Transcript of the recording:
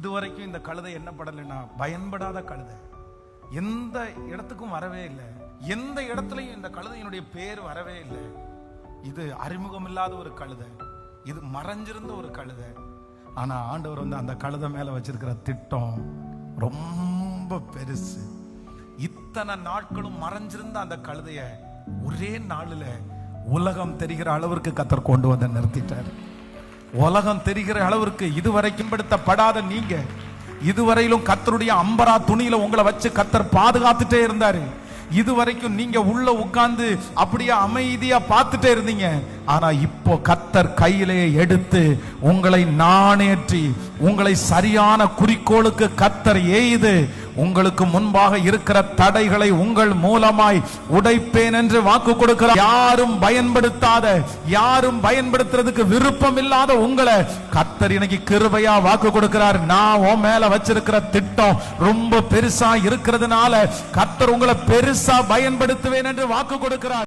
இதுவரைக்கும் இந்த கழுதை என்ன படலைன்னா பயன்படாத கழுதை, எந்த இடத்துக்கும் வரவே இல்லை, எந்த இடத்துலையும் இந்த கழுதையினுடைய பேர் வரவே இல்லை. இது அறிமுகம் இல்லாத ஒரு கழுதை, இது மறைஞ்சிருந்த ஒரு கழுதை. ஆனா ஆண்டவர் அந்த கழுதை மேல வச்சிருக்கிற திட்டம் ரொம்ப பெருசு. இத்தனை நாட்களும் மறைஞ்சிருந்த அந்த கழுதைய ஒரே நாளில் உலகம் தெரிகிற அளவிற்கு கர்த்தர் கொண்டு வந்து நிறுத்திட்டார். உலகம் தெரிகிற அளவிற்கு இதுவரைக்கும் படுத்தப்படாத நீங்க, இதுவரையிலும் கர்த்தருடைய அம்பரா துணியில உங்களை வச்சு கர்த்தர் பாதுகாத்துட்டே இருந்தாரு. இதுவரைக்கும் நீங்க உள்ள உட்கார்ந்து அப்படியே அமைதியா பார்த்துட்டே இருந்தீங்க. ஆனா இப்போ கர்த்தர் கையிலே எடுத்து உங்களை நாணேற்றி உங்களை சரியான குறிக்கோளுக்கு கர்த்தர் எய்து உங்களுக்கு முன்பாக இருக்கிற தடைகளை உங்கள் மூலமாய் உடைப்பேன் என்று வாக்கு கொடுக்கிறார். யாரும் பயன்படுத்தாத, யாரும் பயன்படுத்துறதுக்கு விருப்பம் இல்லாத உங்களை கர்த்தர் இன்னைக்கு கிருபையா வாக்கு கொடுக்கிறார். நான் உன் மேல வச்சிருக்கிற திட்டம் ரொம்ப பெருசா இருக்கிறதுனால கர்த்தர் உங்களை பெருசா பயன்படுத்துவேன் என்று வாக்கு கொடுக்கிறார்.